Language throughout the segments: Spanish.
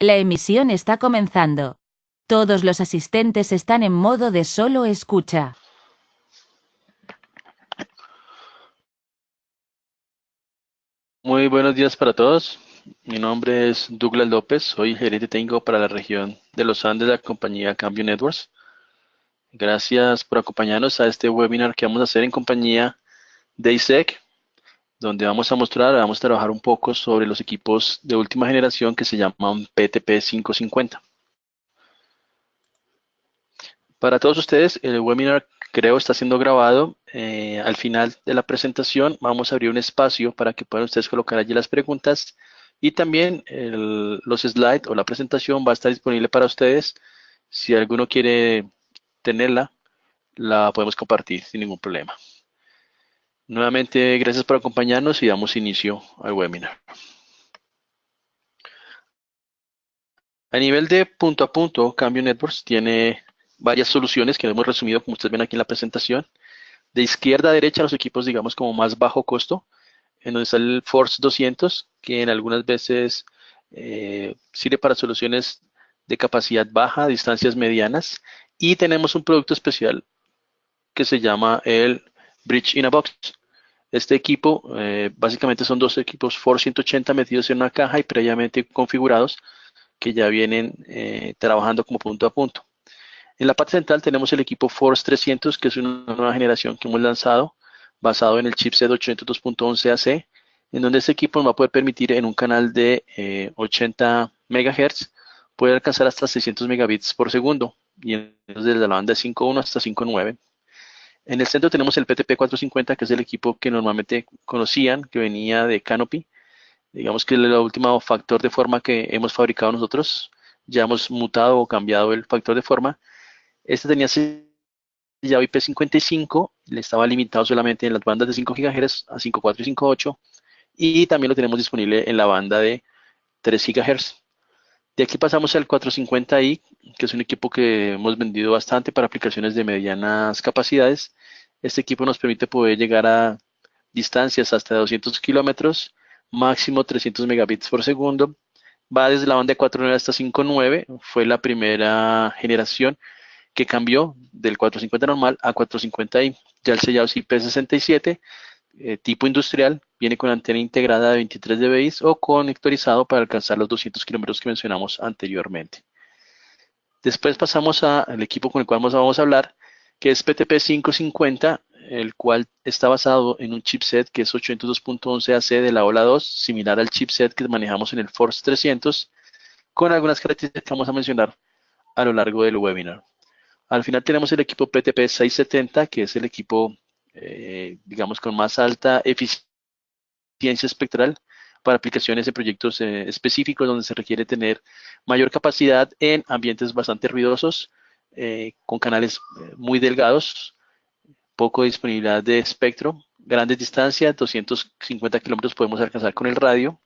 La emisión está comenzando. Todos los asistentes están en modo de solo escucha. Muy buenos días para todos. Mi nombre es Douglas López, soy gerente técnico para la región de los Andes de la compañía Cambio Networks. Gracias por acompañarnos a este webinar que vamos a hacer en compañía de ISEC, donde vamos a trabajar un poco sobre los equipos de última generación que se llaman PTP 550. Para todos ustedes, el webinar creo está siendo grabado. Al final de la presentación vamos a abrir un espacio para que puedan ustedes colocar allí las preguntas y también los slides o la presentación va a estar disponible para ustedes. Si alguno quiere tenerla, la podemos compartir sin ningún problema. Nuevamente, gracias por acompañarnos y damos inicio al webinar. A nivel de punto a punto, Cambio Networks tiene varias soluciones que hemos resumido como ustedes ven aquí en la presentación. De izquierda a derecha, los equipos, digamos, como más bajo costo, en donde está el Force 200, que en algunas veces sirve para soluciones de capacidad baja, distancias medianas, y tenemos un producto especial que se llama el Bridge in a Box. Este equipo, básicamente son dos equipos Force 180 metidos en una caja y previamente configurados que ya vienen trabajando como punto a punto. En la parte central tenemos el equipo Force 300, que es una nueva generación que hemos lanzado basado en el chipset 802.11ac, en donde este equipo nos va a poder permitir en un canal de 80 MHz poder alcanzar hasta 600 megabits por segundo, y desde la banda de 5.1 hasta 5.9. En el centro tenemos el PTP 450, que es el equipo que normalmente conocían, que venía de Canopy. Digamos que es el último factor de forma que hemos fabricado nosotros. Ya hemos mutado o cambiado el factor de forma. Este tenía sellado IP55, le estaba limitado solamente en las bandas de 5 GHz a 5.4 y 5.8, y también lo tenemos disponible en la banda de 3 GHz. De aquí pasamos al 450i, que es un equipo que hemos vendido bastante para aplicaciones de medianas capacidades. Este equipo nos permite poder llegar a distancias hasta 200 kilómetros, máximo 300 megabits por segundo. Va desde la banda de 4.9 hasta 5.9, fue la primera generación que cambió del 450 normal a 450i. Ya el sellado es IP67, tipo industrial, viene con antena integrada de 23 dBi o conectorizado para alcanzar los 200 kilómetros que mencionamos anteriormente. Después pasamos al equipo con el cual vamos a hablar, que es PTP 550, el cual está basado en un chipset que es 802.11ac de la ola 2, similar al chipset que manejamos en el Force 300, con algunas características que vamos a mencionar a lo largo del webinar. Al final tenemos el equipo PTP 670, que es el equipo, digamos, con más alta eficiencia espectral para aplicaciones de proyectos específicos donde se requiere tener mayor capacidad en ambientes bastante ruidosos, con canales muy delgados, poco disponibilidad de espectro, grandes distancias, 250 kilómetros podemos alcanzar con el radio,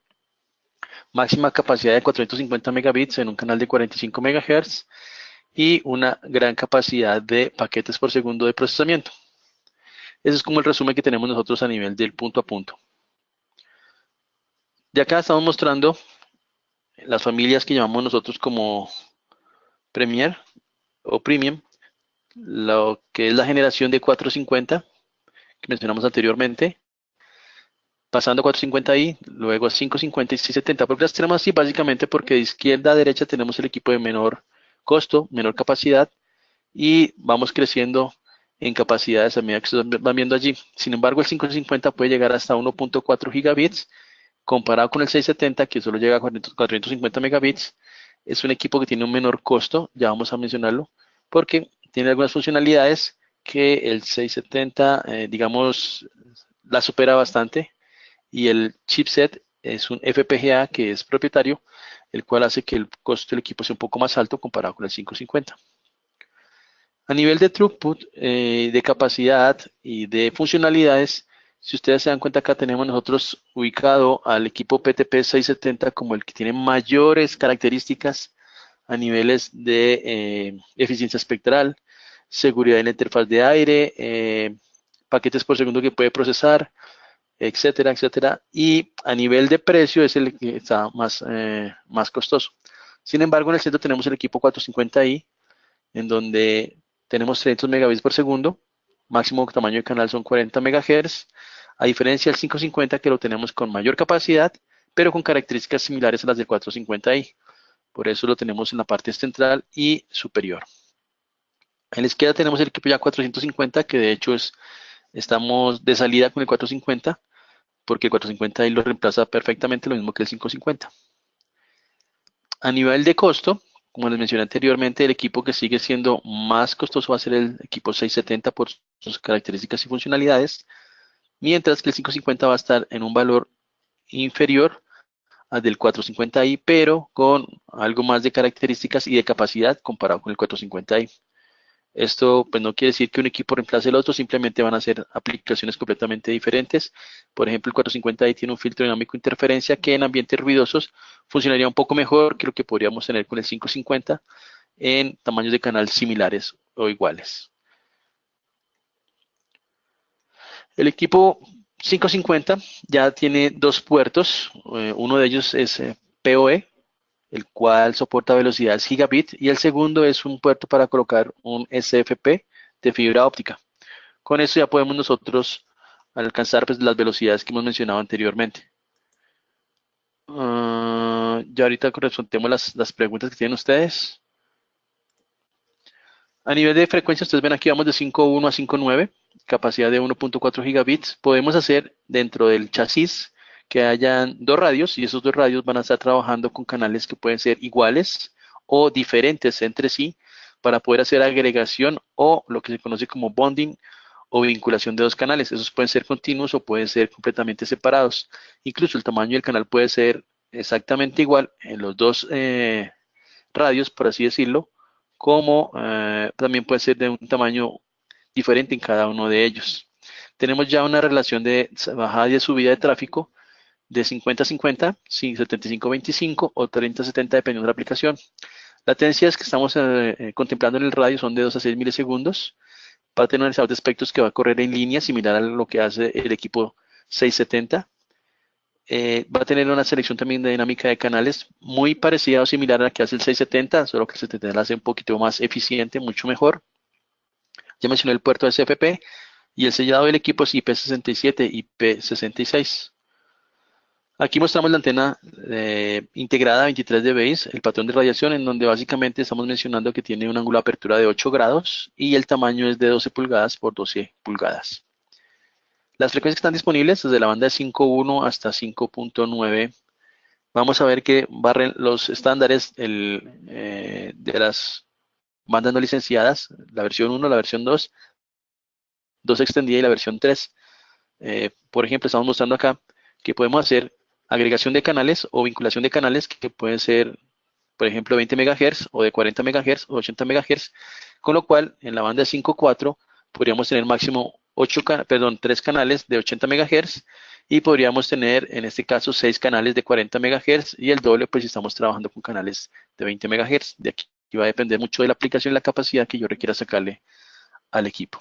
máxima capacidad de 450 megabits en un canal de 45 MHz y una gran capacidad de paquetes por segundo de procesamiento. Ese es como el resumen que tenemos nosotros a nivel del punto a punto. De acá estamos mostrando las familias que llamamos nosotros como Premier o Premium, lo que es la generación de 450 que mencionamos anteriormente, pasando a 450i, luego a 550 y 670. ¿Por qué las tenemos así? Básicamente porque de izquierda a derecha tenemos el equipo de menor costo, menor capacidad, y vamos creciendo en capacidades a medida que se van viendo allí. Sin embargo, el 550 puede llegar hasta 1.4 gigabits, comparado con el 670 que solo llega a 450 megabits. Es un equipo que tiene un menor costo, ya vamos a mencionarlo, porque tiene algunas funcionalidades que el 670, digamos, la supera bastante, y el chipset es un FPGA que es propietario, el cual hace que el costo del equipo sea un poco más alto comparado con el 550. A nivel de throughput, de capacidad y de funcionalidades, si ustedes se dan cuenta, acá tenemos nosotros ubicado al equipo PTP 670 como el que tiene mayores características a niveles de eficiencia espectral, seguridad en la interfaz de aire, paquetes por segundo que puede procesar, etcétera, etcétera. Y a nivel de precio es el que está más costoso. Sin embargo, en el centro tenemos el equipo 450i, en donde tenemos 300 megabits por segundo, máximo tamaño de canal son 40 MHz, a diferencia del 550 que lo tenemos con mayor capacidad, pero con características similares a las del 450i. Por eso lo tenemos en la parte central y superior. En la izquierda tenemos el equipo ya 450, que de hecho estamos de salida con el 450, porque el 450i lo reemplaza perfectamente, lo mismo que el 550. A nivel de costo, como les mencioné anteriormente, el equipo que sigue siendo más costoso va a ser el equipo 670 por sus características y funcionalidades, mientras que el 550 va a estar en un valor inferior al del 450i, pero con algo más de características y de capacidad comparado con el 450i. Esto pues no quiere decir que un equipo reemplace el otro, simplemente van a ser aplicaciones completamente diferentes. Por ejemplo, el 450i tiene un filtro dinámico de interferencia que en ambientes ruidosos funcionaría un poco mejor que lo que podríamos tener con el 550 en tamaños de canal similares o iguales. El equipo 550 ya tiene dos puertos, uno de ellos es PoE, el cual soporta velocidades gigabit, y el segundo es un puerto para colocar un SFP de fibra óptica. Con eso ya podemos nosotros alcanzar pues, las velocidades que hemos mencionado anteriormente. Ya ahorita respondemos las preguntas que tienen ustedes. A nivel de frecuencia, ustedes ven aquí vamos de 5.1 a 5.9, capacidad de 1.4 gigabits. Podemos hacer dentro del chasis que hayan dos radios y esos dos radios van a estar trabajando con canales que pueden ser iguales o diferentes entre sí para poder hacer agregación o lo que se conoce como bonding o vinculación de dos canales. Esos pueden ser continuos o pueden ser completamente separados. Incluso el tamaño del canal puede ser exactamente igual en los dos radios, por así decirlo, como también puede ser de un tamaño diferente en cada uno de ellos. Tenemos ya una relación de bajada y de subida de tráfico de 50-50, 75-25 o 30-70 dependiendo de la aplicación. Latencias que estamos contemplando en el radio son de 2 a 6 milisegundos. Va a tener un analizador de espectros que va a correr en línea, similar a lo que hace el equipo 670. Va a tener una selección también de dinámica de canales muy parecida o similar a la que hace el 670, solo que el 670 la hace un poquito más eficiente, mucho mejor. Ya mencioné el puerto SFP y el sellado del equipo es IP67 y IP66. Aquí mostramos la antena integrada 23 dBi, el patrón de radiación, en donde básicamente estamos mencionando que tiene un ángulo de apertura de 8 grados y el tamaño es de 12 pulgadas por 12 pulgadas. Las frecuencias que están disponibles desde la banda de 5.1 hasta 5.9. Vamos a ver que barren los estándares de las bandas no licenciadas, la versión 1, la versión 2, 2 extendida y la versión 3. Por ejemplo, estamos mostrando acá que podemos hacer agregación de canales o vinculación de canales que pueden ser, por ejemplo, 20 MHz o de 40 MHz o 80 MHz, con lo cual en la banda de 5.4 podríamos tener máximo 3 canales de 80 MHz y podríamos tener en este caso 6 canales de 40 MHz y el doble pues si estamos trabajando con canales de 20 MHz. De aquí va a depender mucho de la aplicación y la capacidad que yo requiera sacarle al equipo.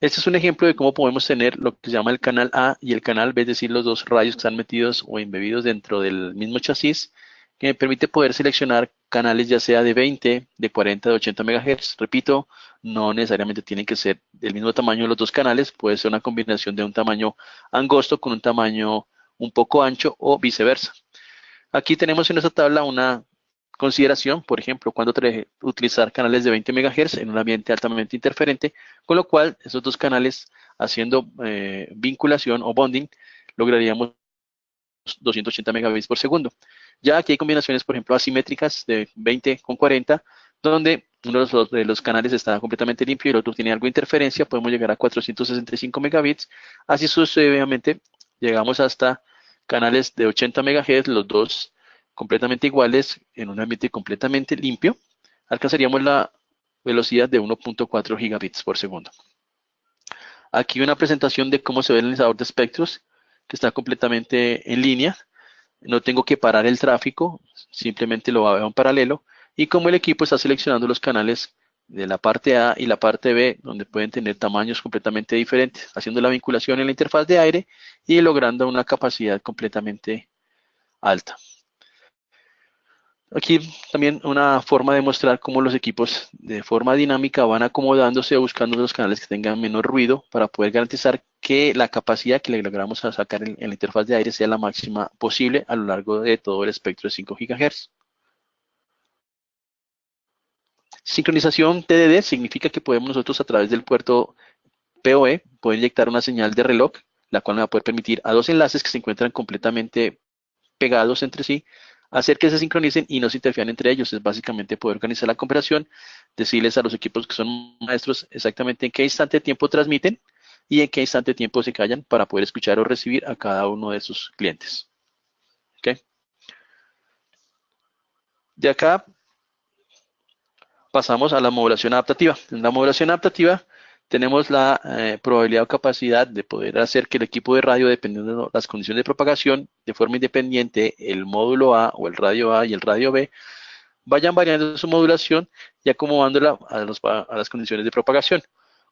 Este es un ejemplo de cómo podemos tener lo que se llama el canal A y el canal B, es decir, los dos radios que están metidos o embebidos dentro del mismo chasis, que me permite poder seleccionar canales ya sea de 20, de 40, de 80 MHz. Repito, no necesariamente tienen que ser del mismo tamaño de los dos canales, puede ser una combinación de un tamaño angosto con un tamaño un poco ancho o viceversa. Aquí tenemos en esta tabla una consideración, por ejemplo, cuando utilizar canales de 20 MHz en un ambiente altamente interferente, con lo cual esos dos canales haciendo vinculación o bonding lograríamos 280 megabits por segundo. Ya aquí hay combinaciones, por ejemplo, asimétricas de 20 con 40, donde uno de los canales está completamente limpio y el otro tiene algo de interferencia, podemos llegar a 465 megabits, así sucesivamente llegamos hasta canales de 80 MHz, los dos completamente iguales en un ambiente completamente limpio, alcanzaríamos la velocidad de 1.4 gigabits por segundo. Aquí una presentación de cómo se ve el analizador de espectros, que está completamente en línea. No tengo que parar el tráfico, simplemente lo veo en paralelo. Y como el equipo está seleccionando los canales de la parte A y la parte B, donde pueden tener tamaños completamente diferentes, haciendo la vinculación en la interfaz de aire y logrando una capacidad completamente alta. Aquí también una forma de mostrar cómo los equipos de forma dinámica van acomodándose o buscando los canales que tengan menos ruido para poder garantizar que la capacidad que le logramos a sacar en la interfaz de aire sea la máxima posible a lo largo de todo el espectro de 5 GHz. Sincronización TDD significa que podemos nosotros a través del puerto PoE poder inyectar una señal de reloj, la cual me va a poder permitir a dos enlaces que se encuentran completamente pegados entre sí, hacer que se sincronicen y no se interfieran entre ellos. Es básicamente poder organizar la conversación, decirles a los equipos que son maestros exactamente en qué instante de tiempo transmiten y en qué instante de tiempo se callan para poder escuchar o recibir a cada uno de sus clientes. ¿Okay? De acá pasamos a la modulación adaptativa. En la modulación adaptativa tenemos la probabilidad o capacidad de poder hacer que el equipo de radio, dependiendo de las condiciones de propagación, de forma independiente, el módulo A o el radio A y el radio B, vayan variando su modulación y acomodándola a las condiciones de propagación.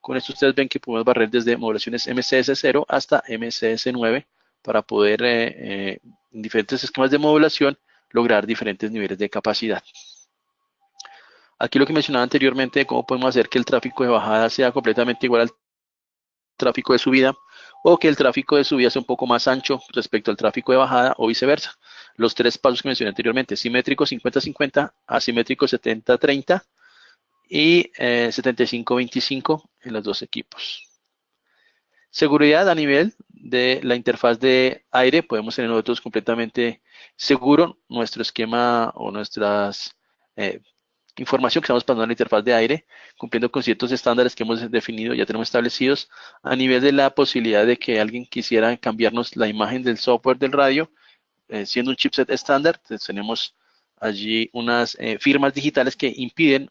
Con esto ustedes ven que podemos barrer desde modulaciones MCS 0 hasta MCS 9 para poder, en diferentes esquemas de modulación, lograr diferentes niveles de capacidad. Aquí lo que mencionaba anteriormente de cómo podemos hacer que el tráfico de bajada sea completamente igual al tráfico de subida o que el tráfico de subida sea un poco más ancho respecto al tráfico de bajada o viceversa. Los tres pasos que mencioné anteriormente, simétrico 50-50, asimétrico 70-30 y 75-25 en los dos equipos. Seguridad a nivel de la interfaz de aire, podemos tener nosotros completamente seguro nuestro esquema o nuestras información que estamos pasando en la interfaz de aire, cumpliendo con ciertos estándares que hemos definido, ya tenemos establecidos, a nivel de la posibilidad de que alguien quisiera cambiarnos la imagen del software del radio, siendo un chipset estándar, tenemos allí unas firmas digitales que impiden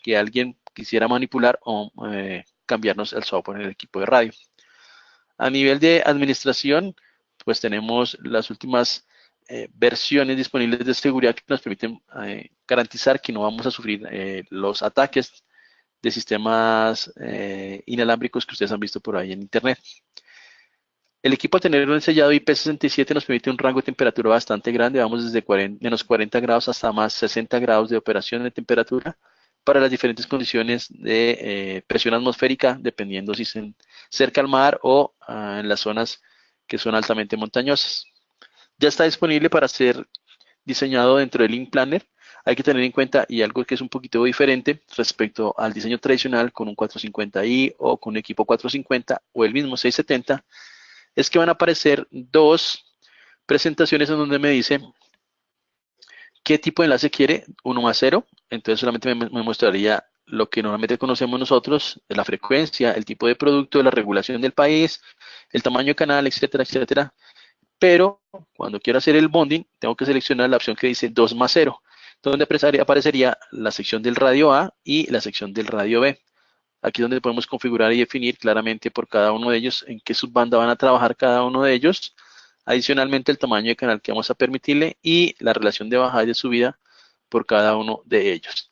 que alguien quisiera manipular o cambiarnos el software en el equipo de radio. A nivel de administración, pues tenemos las últimas versiones disponibles de seguridad que nos permiten garantizar que no vamos a sufrir los ataques de sistemas inalámbricos que ustedes han visto por ahí en internet. El equipo al tener un sellado IP67 nos permite un rango de temperatura bastante grande, vamos desde menos 40 grados hasta más 60 grados de operación de temperatura para las diferentes condiciones de presión atmosférica, dependiendo si estén cerca al mar o en las zonas que son altamente montañosas. Ya está disponible para ser diseñado dentro del Link Planner. Hay que tener en cuenta, y algo que es un poquito diferente respecto al diseño tradicional con un 450i o con un equipo 450 o el mismo 670, es que van a aparecer dos presentaciones en donde me dice qué tipo de enlace quiere, 1+0, entonces solamente me mostraría lo que normalmente conocemos nosotros, la frecuencia, el tipo de producto, la regulación del país, el tamaño de canal, etcétera, etcétera. Pero cuando quiero hacer el bonding, tengo que seleccionar la opción que dice 2+0, donde aparecería la sección del radio A y la sección del radio B. Aquí es donde podemos configurar y definir claramente por cada uno de ellos en qué subbanda van a trabajar cada uno de ellos. Adicionalmente, el tamaño de canal que vamos a permitirle y la relación de bajada y de subida por cada uno de ellos.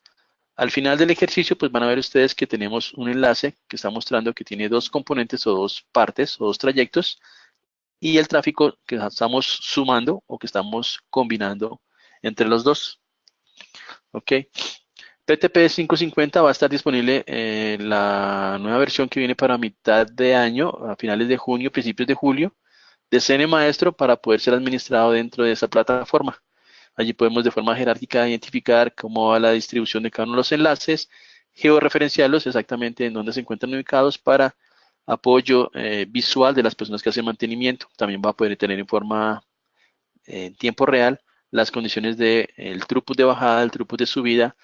Al final del ejercicio, pues van a ver ustedes que tenemos un enlace que está mostrando que tiene dos componentes o dos partes o dos trayectos y el tráfico que estamos sumando o que estamos combinando entre los dos. Ok. PTP 550 va a estar disponible en la nueva versión que viene para mitad de año, a finales de junio, principios de julio, de CN Maestro para poder ser administrado dentro de esa plataforma. Allí podemos de forma jerárquica identificar cómo va la distribución de cada uno de los enlaces, georreferenciarlos exactamente en dónde se encuentran ubicados para apoyo visual de las personas que hacen mantenimiento. También va a poder tener en forma en tiempo real las condiciones del throughput de bajada, el throughput de subida,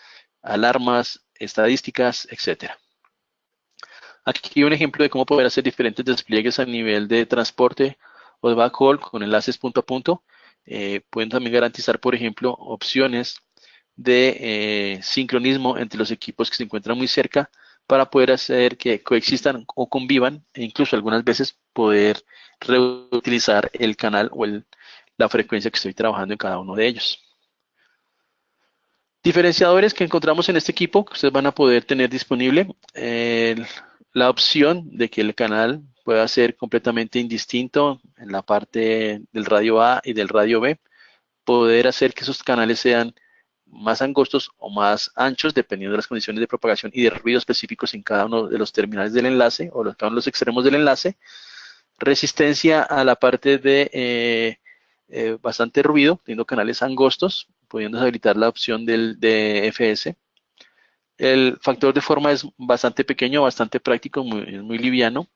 alarmas, estadísticas, etcétera. Aquí un ejemplo de cómo poder hacer diferentes despliegues a nivel de transporte o de backhaul con enlaces punto a punto. Pueden también garantizar, por ejemplo, opciones de sincronismo entre los equipos que se encuentran muy cerca para poder hacer que coexistan o convivan e incluso algunas veces poder reutilizar el canal o la frecuencia que estoy trabajando en cada uno de ellos. Diferenciadores que encontramos en este equipo que ustedes van a poder tener disponible. La opción de que el canal pueda ser completamente indistinto en la parte del radio A y del radio B. Poder hacer que esos canales sean más angostos o más anchos, dependiendo de las condiciones de propagación y de ruido específicos en cada uno de los terminales del enlace o cada uno de los extremos del enlace. Resistencia a la parte de bastante ruido, teniendo canales angostos, pudiendo habilitar la opción del DFS. El factor de forma es bastante pequeño, bastante práctico, es muy liviano.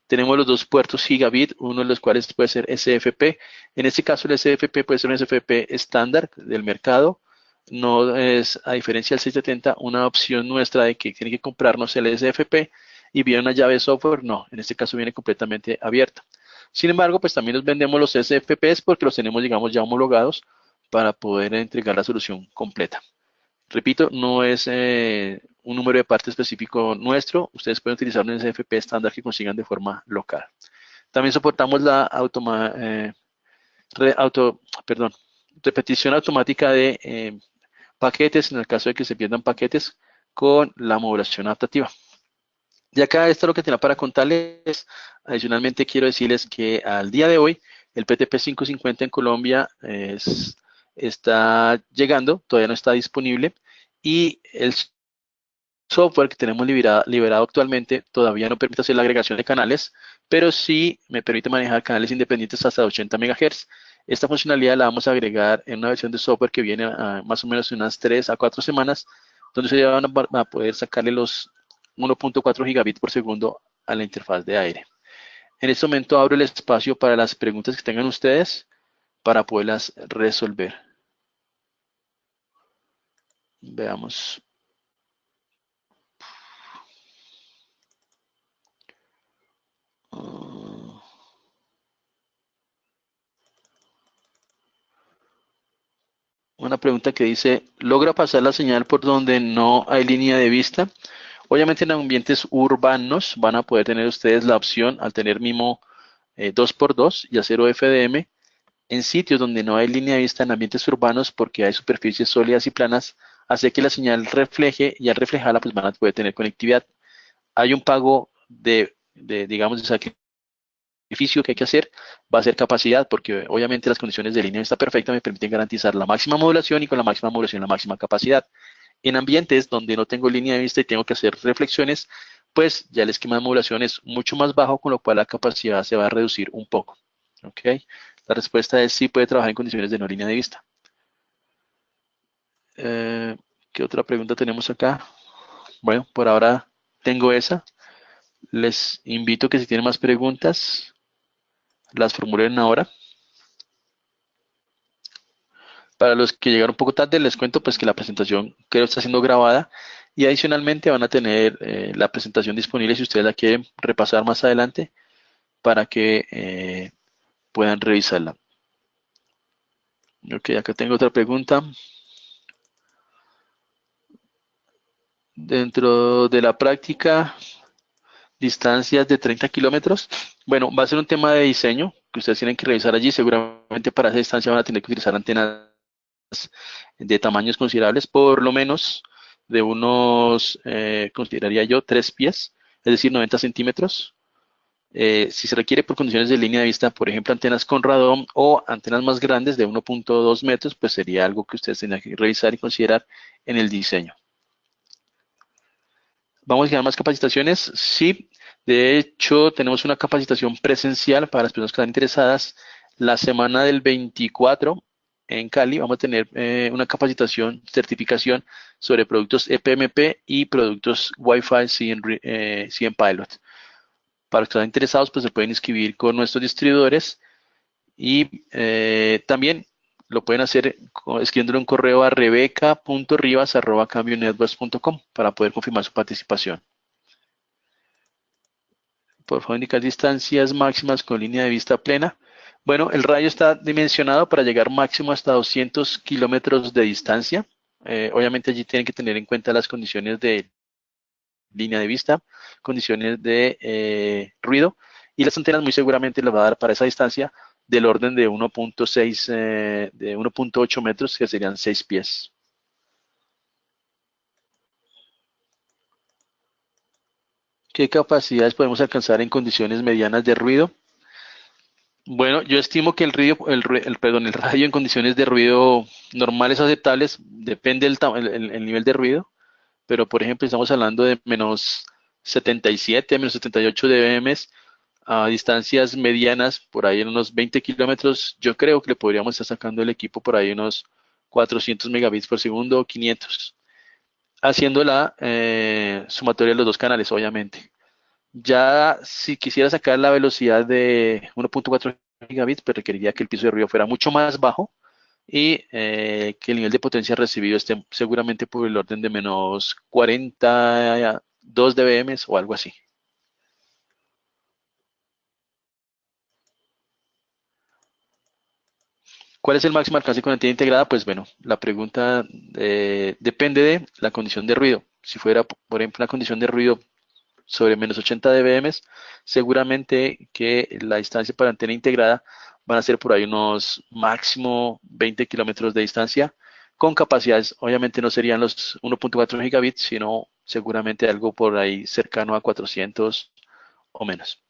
Tenemos los dos puertos gigabit, uno de los cuales puede ser SFP. En este caso, el SFP puede ser un SFP estándar del mercado. No es, a diferencia del 670, una opción nuestra de que tiene que comprarnos el SFP y viene una llave de software. No, en este caso viene completamente abierta. Sin embargo, pues también nos vendemos los SFPs porque los tenemos, digamos, ya homologados para poder entregar la solución completa. Repito, no es un número de parte específico nuestro. Ustedes pueden utilizar un SFP estándar que consigan de forma local. También soportamos la repetición automática de paquetes en el caso de que se pierdan paquetes con la modulación adaptativa. Y acá esto es lo que tenía para contarles. Adicionalmente quiero decirles que al día de hoy el PTP 550 en Colombia está llegando, todavía no está disponible y el software que tenemos liberado actualmente todavía no permite hacer la agregación de canales, pero sí me permite manejar canales independientes hasta 80 MHz. Esta funcionalidad la vamos a agregar en una versión de software que viene más o menos unas 3 a 4 semanas, donde se van a poder sacarle los 1.4 gigabits por segundo a la interfaz de aire. En este momento abro el espacio para las preguntas que tengan ustedes para poderlas resolver. Veamos. Una pregunta que dice, ¿logra pasar la señal por donde no hay línea de vista? Obviamente en ambientes urbanos van a poder tener ustedes la opción al tener MIMO 2x2 y hacer OFDM en sitios donde no hay línea de vista en ambientes urbanos porque hay superficies sólidas y planas, hace que la señal refleje y al reflejarla pues van a poder tener conectividad. Hay un pago digamos, de sacrificio que hay que hacer, va a ser capacidad porque obviamente las condiciones de línea de vista perfecta me permiten garantizar la máxima modulación y con la máxima modulación la máxima capacidad. En ambientes donde no tengo línea de vista y tengo que hacer reflexiones, pues ya el esquema de modulación es mucho más bajo, con lo cual la capacidad se va a reducir un poco. ¿Ok? La respuesta es sí, puede trabajar en condiciones de no línea de vista. ¿Qué otra pregunta tenemos acá? Bueno, por ahora tengo esa. Les invito a que si tienen más preguntas, las formulen ahora. Para los que llegaron un poco tarde, les cuento pues que la presentación creo está siendo grabada y adicionalmente van a tener la presentación disponible si ustedes la quieren repasar más adelante para que puedan revisarla. Ok, acá tengo otra pregunta. Dentro de la práctica, distancias de 30 kilómetros. Bueno, va a ser un tema de diseño que ustedes tienen que revisar allí. Seguramente para esa distancia van a tener que utilizar antenas de tamaños considerables, por lo menos de unos, consideraría yo, 3 pies, es decir, 90 centímetros. Si se requiere por condiciones de línea de vista, por ejemplo, antenas con radón o antenas más grandes de 1.2 metros, pues sería algo que ustedes tendrían que revisar y considerar en el diseño. ¿Vamos a generar más capacitaciones? Sí. De hecho, tenemos una capacitación presencial para las personas que están interesadas. La semana del 24 en Cali vamos a tener una capacitación, certificación sobre productos EPMP y productos Wi-Fi CN Pilot. Para los que están interesados, pues se pueden inscribir con nuestros distribuidores y también lo pueden hacer escribiéndole un correo a rebeca.rivas@cambionetworks.com para poder confirmar su participación. Por favor, indicar distancias máximas con línea de vista plena. Bueno, el radio está dimensionado para llegar máximo hasta 200 kilómetros de distancia. Obviamente allí tienen que tener en cuenta las condiciones de línea de vista, condiciones de ruido y las antenas muy seguramente les va a dar para esa distancia del orden de 1.6, de 1.8 metros, que serían 6 pies. ¿Qué capacidades podemos alcanzar en condiciones medianas de ruido? Bueno, yo estimo que el radio en condiciones de ruido normales aceptables, depende el nivel de ruido, pero por ejemplo estamos hablando de menos 77, menos 78 dBm a distancias medianas, por ahí en unos 20 kilómetros, yo creo que le podríamos estar sacando el equipo por ahí unos 400 megabits por segundo o 500, haciendo la sumatoria de los dos canales, obviamente. Ya si quisiera sacar la velocidad de 1.4 gigabits, pues requeriría que el piso de ruido fuera mucho más bajo y que el nivel de potencia recibido esté seguramente por el orden de menos 42 dBm o algo así. ¿Cuál es el máximo alcance con antena integrada? Pues bueno, la pregunta depende de la condición de ruido. Si fuera, por ejemplo, una condición de ruido sobre menos 80 dBm, seguramente que la distancia para antena integrada van a ser por ahí unos máximo 20 kilómetros de distancia, con capacidades, obviamente no serían los 1.4 gigabits, sino seguramente algo por ahí cercano a 400 o menos.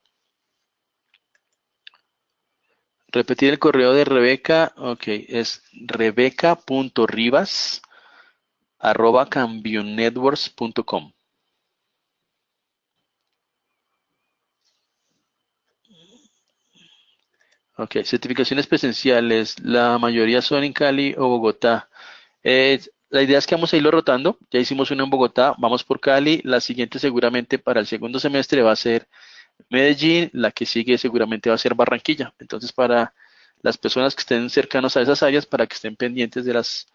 Repetir el correo de Rebeca, ok, es rebeca.rivas@cambionetworks.com. Ok, certificaciones presenciales, la mayoría son en Cali o Bogotá. La idea es que vamos a irlo rotando. Ya hicimos una en Bogotá, vamos por Cali. La siguiente seguramente para el segundo semestre va a ser Medellín. La que sigue seguramente va a ser Barranquilla. Entonces, para las personas que estén cercanos a esas áreas, para que estén pendientes de las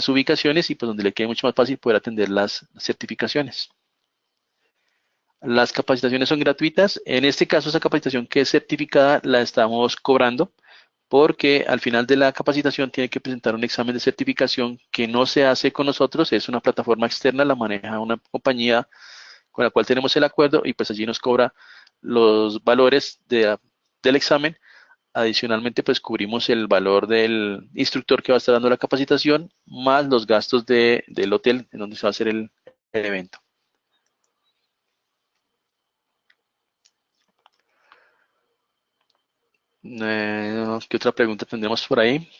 ubicaciones y pues donde le quede mucho más fácil poder atender las certificaciones. Las capacitaciones son gratuitas. En este caso, esa capacitación que es certificada la estamos cobrando porque al final de la capacitación tiene que presentar un examen de certificación que no se hace con nosotros, es una plataforma externa, la maneja una compañía con la cual tenemos el acuerdo y pues allí nos cobra los valores del examen. Adicionalmente, pues cubrimos el valor del instructor que va a estar dando la capacitación, más los gastos del hotel en donde se va a hacer el evento. ¿Qué otra pregunta tendremos por ahí?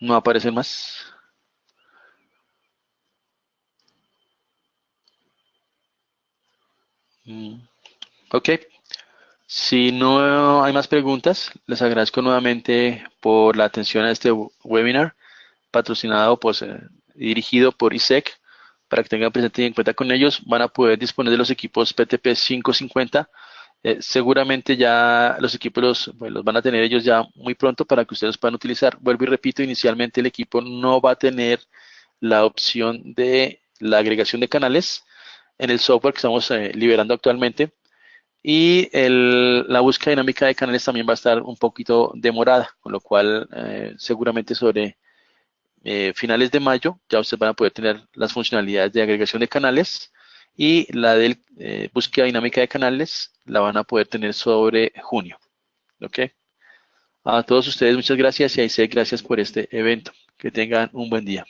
No aparecen más. Mm, ok. Si no hay más preguntas, les agradezco nuevamente por la atención a este webinar patrocinado, pues, dirigido por ISEC. Para que tengan presente y en cuenta con ellos, van a poder disponer de los equipos PTP 550. Seguramente ya los equipos los van a tener ellos ya muy pronto para que ustedes los puedan utilizar. Vuelvo y repito, inicialmente el equipo no va a tener la opción de la agregación de canales en el software que estamos liberando actualmente y la búsqueda dinámica de canales también va a estar un poquito demorada, con lo cual seguramente sobre finales de mayo ya ustedes van a poder tener las funcionalidades de agregación de canales y la de búsqueda dinámica de canales la van a poder tener sobre junio. ¿Ok? A todos ustedes muchas gracias y a ICEC gracias por este evento. Que tengan un buen día.